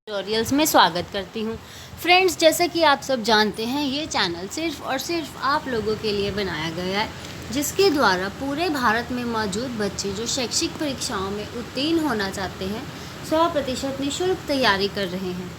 Tutorials में स्वागत करती हूँ। फ्रेंड्स, जैसा कि आप सब जानते हैं, ये चैनल सिर्फ़ और सिर्फ आप लोगों के लिए बनाया गया है, जिसके द्वारा पूरे भारत में मौजूद बच्चे जो शैक्षिक परीक्षाओं में उत्तीर्ण होना चाहते हैं 100% निःशुल्क तैयारी कर रहे हैं।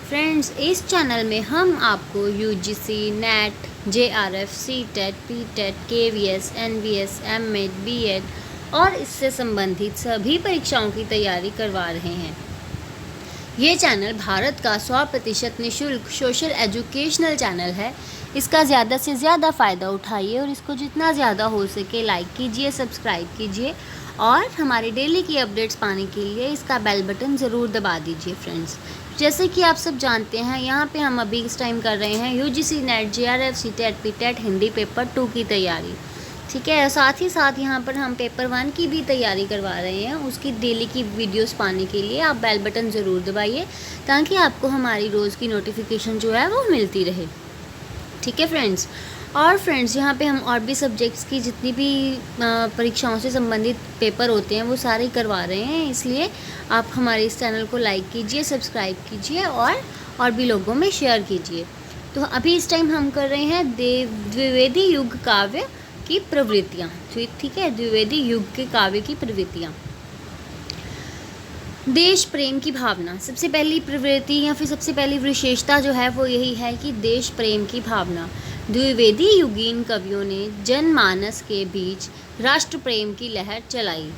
फ्रेंड्स, इस चैनल में हम आपको UGC, net, JRF, CTET, PTET, KVS, NVS, MED, BEd और इससे संबंधित सभी परीक्षाओं की तैयारी करवा रहे हैं। ये चैनल भारत का 100% निःशुल्क सोशल एजुकेशनल चैनल है। इसका ज़्यादा से ज़्यादा फ़ायदा उठाइए और इसको जितना ज़्यादा हो सके लाइक कीजिए, सब्सक्राइब कीजिए और हमारी डेली की अपडेट्स पाने के लिए इसका बेल बटन ज़रूर दबा दीजिए। फ्रेंड्स, जैसे कि आप सब जानते हैं, यहाँ पे हम अभी इस टाइम कर रहे हैं UGC, net, JRF, CTET, PTET Hindi paper 2 की तैयारी। ठीक है, साथ ही साथ यहाँ पर हम पेपर 1 की भी तैयारी करवा रहे हैं। उसकी डेली की वीडियोस पाने के लिए आप बेल बटन ज़रूर दबाइए ताकि आपको हमारी रोज़ की नोटिफिकेशन जो है वो मिलती रहे। ठीक है फ्रेंड्स, और फ्रेंड्स यहाँ पे हम और भी सब्जेक्ट्स की जितनी भी परीक्षाओं से संबंधित पेपर होते हैं वो सारे करवा रहे हैं। इसलिए आप हमारे इस चैनल को लाइक कीजिए, सब्सक्राइब कीजिए और भी लोगों में शेयर कीजिए। तो अभी इस टाइम हम कर रहे हैं द्विवेदी युग काव्य की प्रवृत्तियाँ। ठीक है, द्विवेदी युग के काव्य की प्रवृत्तियाँ। देश प्रेम की भावना, सबसे पहली प्रवृत्ति या फिर सबसे पहली विशेषता जो है वो यही है कि देश प्रेम की भावना। द्विवेदी युगीन कवियों ने जनमानस के बीच राष्ट्र प्रेम की लहर चलाई,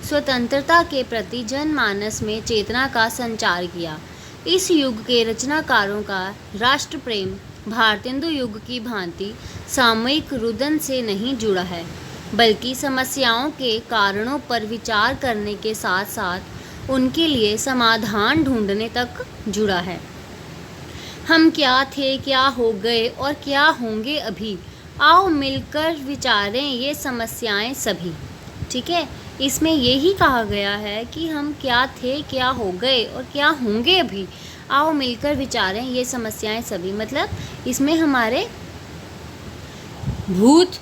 स्वतंत्रता के प्रति जनमानस में चेतना का संचार किया। इस युग के रचनाकारों का राष्ट्र प्रेम भारतेंदु युग की भांति सामूहिक रुदन से नहीं जुड़ा है, बल्कि समस्याओं के कारणों पर विचार करने के साथ साथ उनके लिए समाधान ढूंढने तक जुड़ा है। हम क्या थे, क्या हो गए और क्या होंगे अभी, आओ मिलकर विचारें ये समस्याएं सभी। ठीक है, इसमें यही कहा गया है कि हम क्या थे, क्या हो गए और क्या होंगे अभी, आओ मिलकर विचारें ये समस्याएं सभी। मतलब इसमें हमारे भूत,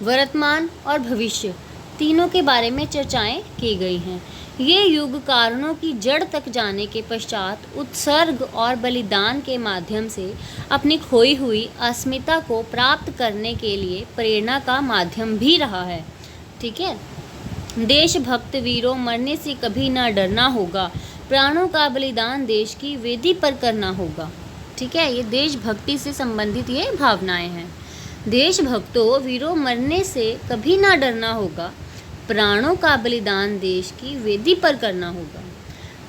वर्तमान और भविष्य तीनों के बारे में चर्चाएं की गई हैं। ये युग कारणों की जड़ तक जाने के पश्चात उत्सर्ग और बलिदान के माध्यम से अपनी खोई हुई अस्मिता को प्राप्त करने के लिए प्रेरणा का माध्यम भी रहा है। ठीक है, देशभक्त वीरों, मरने से कभी ना डरना होगा, प्राणों का बलिदान देश की वेदी पर करना होगा। ठीक है, ये देशभक्ति से संबंधित ये भावनाएं हैं। देशभक्तों, वीरों, मरने से कभी ना डरना होगा, प्राणों का बलिदान देश की वेदी पर करना होगा।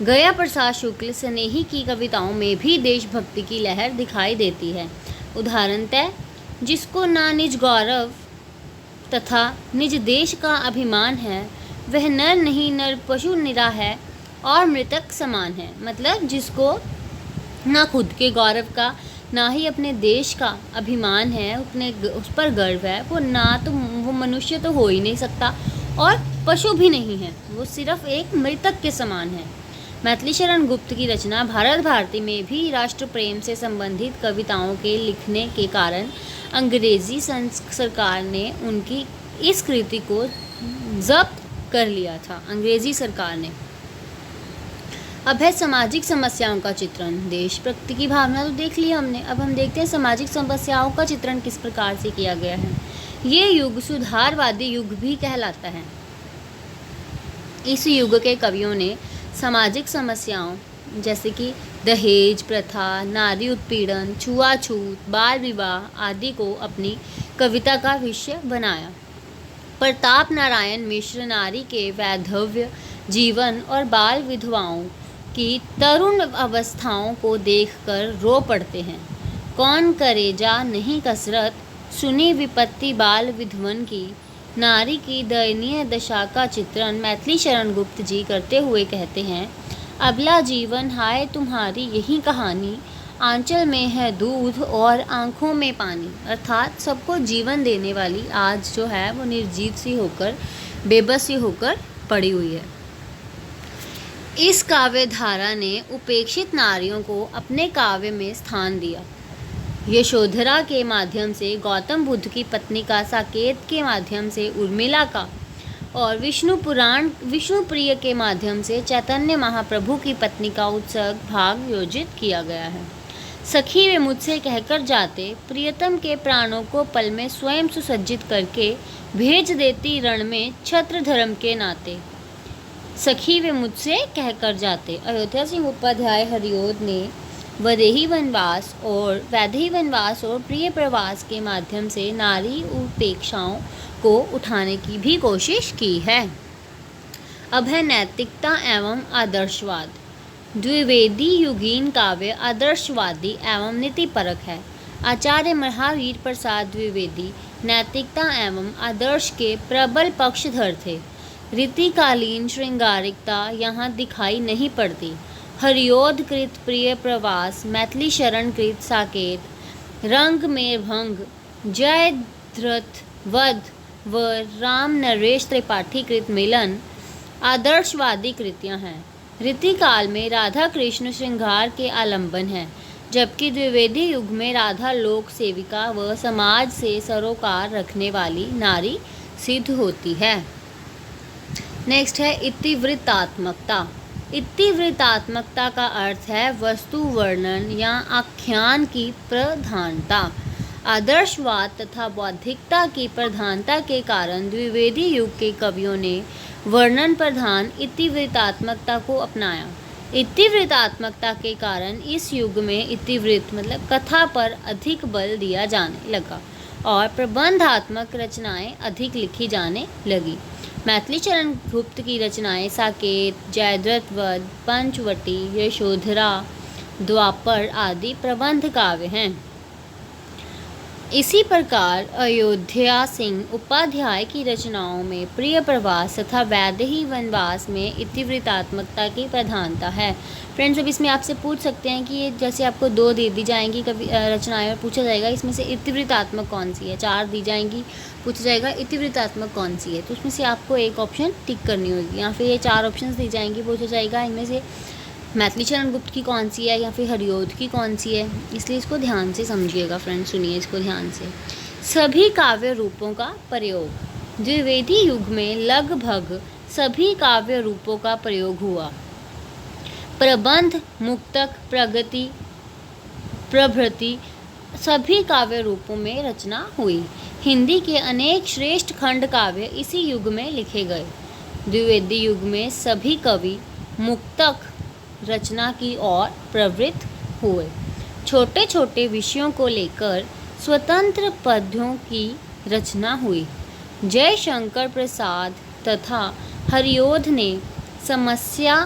गया प्रसाद शुक्ल स्नेही की कविताओं में भी देशभक्ति की लहर दिखाई देती है। उदाहरणतः, जिसको ना निज गौरव तथा निज देश का अभिमान है, वह नर नहीं नर पशु निरा है और मृतक समान है। मतलब जिसको ना खुद के गौरव का, ना ही अपने देश का अभिमान है, अपने उस पर गर्व है, वो मनुष्य तो हो ही नहीं सकता और पशु भी नहीं है, वो सिर्फ एक मृतक के समान है। मैथिली शरण गुप्त की रचना भारत भारती में भी राष्ट्र प्रेम से संबंधित कविताओं के लिखने के कारण अंग्रेजी सरकार ने उनकी इस कृति को जब्त कर लिया था। अंग्रेजी सरकार ने। अब है सामाजिक समस्याओं का चित्रण। देशभक्ति की भावना तो देख ली हमने, अब हम देखते हैं सामाजिक समस्याओं का चित्रण किस प्रकार से किया गया है। ये युग सुधारवादी युग भी कहलाता है। इस युग के कवियों ने सामाजिक समस्याओं जैसे कि दहेज प्रथा, नारी उत्पीड़न, छुआछूत, बाल विवाह आदि को अपनी कविता का विषय बनाया। प्रताप नारायण मिश्र नारी के वैधव्य जीवन और बाल विधवाओं की तरुण अवस्थाओं को देखकर रो पड़ते हैं। कौन करेजा नहीं कसरत, सुनी विपत्ति बाल विधवन की, नारी की दयनीय दशा का चित्रण मैथिली शरण गुप्त जी करते हुए कहते हैं, अबला जीवन हाय तुम्हारी यही कहानी, आंचल में है दूध और आँखों में पानी। अर्थात सबको जीवन देने वाली आज जो है वो निर्जीव सी होकर, बेबस सी होकर पड़ी हुई है। इस काव्य धारा ने उपेक्षित नारियों को अपने काव्य में स्थान दिया। यशोधरा के माध्यम से गौतम बुद्ध की पत्नी का, साकेत के माध्यम से उर्मिला का और विष्णु प्रिय के माध्यम से चैतन्य महाप्रभु की पत्नी का उत्सर्ग भाग योजित किया गया है। सखी वे मुझसे कहकर जाते, प्रियतम के प्राणों को पल में स्वयं सुसज्जित करके भेज देती रण में छत्र धर्म के नाते। सखी वे मुझसे कहकर जाते। अयोध्या सिंह उपाध्याय हरिओद ने वैदेही वनवास और प्रिय प्रवास के माध्यम से नारी उपेक्षाओं को उठाने की भी कोशिश की है। अब है नैतिकता एवं आदर्शवाद। द्विवेदी युगीन काव्य आदर्शवादी एवं नीतिपरक है। आचार्य महावीर प्रसाद द्विवेदी नैतिकता एवं आदर्श के प्रबल पक्षधर थे। रीतिकालीन श्रृंगारिकता यहाँ दिखाई नहीं पड़ती। हरिओद कृत प्रिय प्रवास, मैथिली शरण कृत साकेत, रंग में भंग, जयद्रथ वध व राम नरेश त्रिपाठी कृत मिलन आदर्शवादी कृतियाँ हैं। रीतिकाल में राधा कृष्ण श्रृंगार के आलंबन है, जबकि द्विवेदी युग में राधा लोक सेविका व समाज से सरोकार रखने वाली नारी सिद्ध होती है। नेक्स्ट है इतिवृत्तात्मकता। इतिवृत्तात्मकता का अर्थ है वस्तु वर्णन या आख्यान की प्रधानता। आदर्शवाद तथा बौद्धिकता की प्रधानता के कारण द्विवेदी युग के कवियों ने वर्णन प्रधान इतिवृत्तात्मकता को अपनाया। इतिवृत्तात्मकता के कारण इस युग में इतिवृत्त मतलब कथा पर अधिक बल दिया जाने लगा और प्रबंधात्मक रचनाएं अधिक लिखी जाने लगी। मैथिली चरण गुप्त की रचनाएं साकेत, जयद्रथ वध, पंचवटी, यशोधरा, द्वापर आदि प्रबंध काव्य हैं। इसी प्रकार अयोध्या सिंह उपाध्याय की रचनाओं में प्रिय प्रवास तथा वैदेही वनवास में इतिवृत्तात्मकता की प्रधानता है। फ्रेंड्स, अब इसमें आपसे पूछ सकते हैं कि ये जैसे आपको 2 दे दी जाएंगी कवि रचनाएं और पूछा जाएगा इसमें से इतिवृत्तात्मक कौन सी है। 4 दी जाएंगी, पूछा जाएगा इतिवृत्तात्मक कौन सी है, तो उसमें से आपको एक ऑप्शन टिक करनी होगी। या फिर ये 4 ऑप्शन दी जाएंगी, पूछा जाएगा इनमें से मैथिली चरण गुप्त की कौन सी है या फिर हरिओद की कौन सी है। इसलिए इसको ध्यान से समझिएगा फ्रेंड्स, सुनिए इसको ध्यान से। सभी काव्य रूपों का प्रयोग। द्विवेदी युग में लगभग सभी काव्य रूपों का प्रयोग हुआ। प्रबंध, मुक्तक, प्रगति प्रभृति सभी काव्य रूपों में रचना हुई। हिंदी के अनेक श्रेष्ठ खंड काव्य इसी युग में लिखे गए। द्विवेदी युग में सभी कवि मुक्तक रचना की ओर प्रवृत्त हुए। छोटे छोटे विषयों को लेकर स्वतंत्र पद्यों की रचना हुई। जयशंकर प्रसाद तथा हरिओद ने समस्या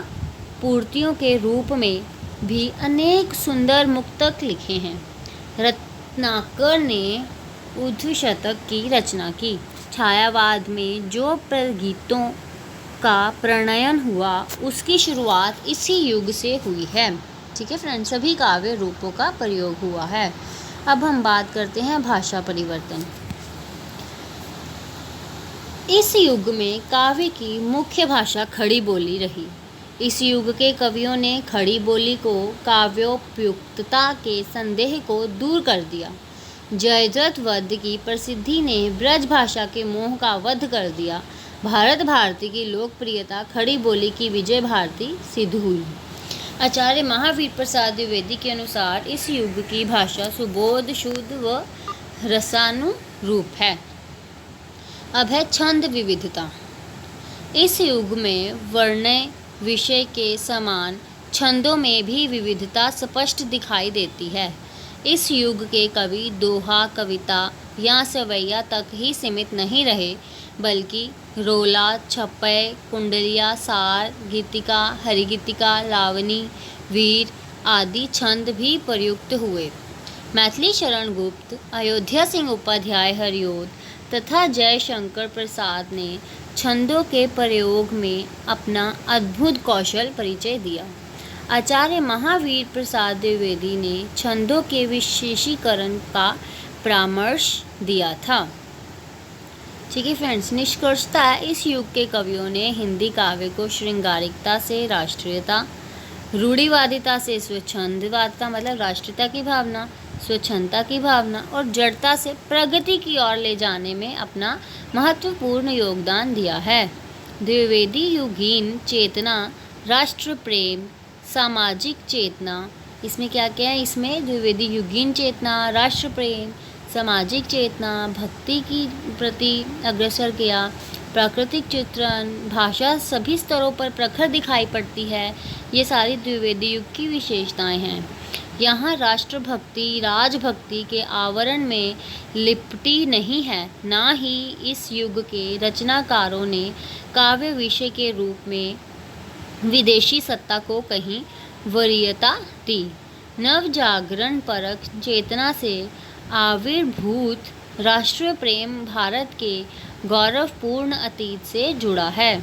पूर्तियों के रूप में भी अनेक सुंदर मुक्तक लिखे हैं। रत्नाकर ने ऊर्ध्वशतक की रचना की। छायावाद में जो प्रगीतों का प्रणयन हुआ उसकी शुरुआत इसी युग से हुई है। ठीक है फ्रेंड्स, सभी काव्य रूपों का प्रयोग हुआ है। अब हम बात करते हैं भाषा परिवर्तन। इस युग में काव्य की मुख्य भाषा खड़ी बोली रही। इस युग के कवियों ने खड़ी बोली को काव्योपयुक्तता के संदेह को दूर कर दिया। जयद्रथ वध की प्रसिद्धि ने ब्रज भाषा के मोह का वध कर दिया। भारत भारती की लोकप्रियता खड़ी बोली की विजय भारती सिद्ध हुई। आचार्य महावीर प्रसाद द्विवेदी के अनुसार इस युग की भाषा सुबोध, शुद्ध व रसानुरूप है। अब है छंद विविधता। इस युग में वर्ण विषय के समान छंदों में भी विविधता स्पष्ट दिखाई देती है। इस युग के कवि दोहा, कविता या सवैया तक ही सीमित नहीं रहे, बल्कि रोला, छपय, कुंडलिया, सार, गीतिका, हरिगीतिका, लावनी, वीर आदि छंद भी प्रयुक्त हुए। मैथिली शरण गुप्त, अयोध्या सिंह उपाध्याय हरिओद तथा जयशंकर प्रसाद ने छंदों के प्रयोग में अपना अद्भुत कौशल परिचय दिया। आचार्य महावीर प्रसाद द्विवेदी ने छंदों के विशेषीकरण का परामर्श दिया था। ठीक है फ्रेंड्स, निष्कर्षतः इस युग के कवियों ने हिंदी काव्य को श्रृंगारिकता से राष्ट्रीयता, रूढ़िवादिता से स्वच्छंदवादिता मतलब राष्ट्रीयता की भावना, स्वच्छंदता की भावना और जड़ता से प्रगति की ओर ले जाने में अपना महत्वपूर्ण योगदान दिया है। द्विवेदी युगीन चेतना, राष्ट्र प्रेम, सामाजिक चेतना, इसमें क्या क्या है, इसमें द्विवेदी युगीन चेतना, राष्ट्र प्रेम, सामाजिक चेतना, भक्ति की प्रति अग्रसर किया, प्राकृतिक चित्रण, भाषा सभी स्तरों पर प्रखर दिखाई पड़ती है। ये सारी द्विवेदी युग की विशेषताएं हैं। यहाँ राष्ट्रभक्ति राजभक्ति के आवरण में लिपटी नहीं है, ना ही इस युग के रचनाकारों ने काव्य विषय के रूप में विदेशी सत्ता को कहीं वरीयता दी। नवजागरण परक चेतना से आविर्भूत राष्ट्रीय प्रेम भारत के गौरवपूर्ण अतीत से जुड़ा है,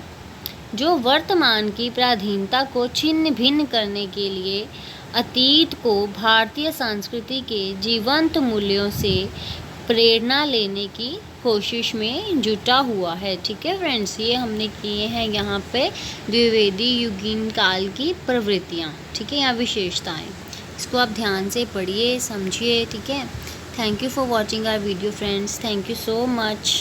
जो वर्तमान की पराधीनता को छिन्न भिन्न करने के लिए अतीत को भारतीय संस्कृति के जीवंत मूल्यों से प्रेरणा लेने की कोशिश में जुटा हुआ है। ठीक है फ्रेंड्स, ये हमने किए हैं यहाँ पे द्विवेदी युगीन काल की प्रवृत्तियाँ। ठीक है, यहाँ विशेषताएं, इसको आप ध्यान से पढ़िए, समझिए। ठीक है, thank you for watching our video friends, thank you so much.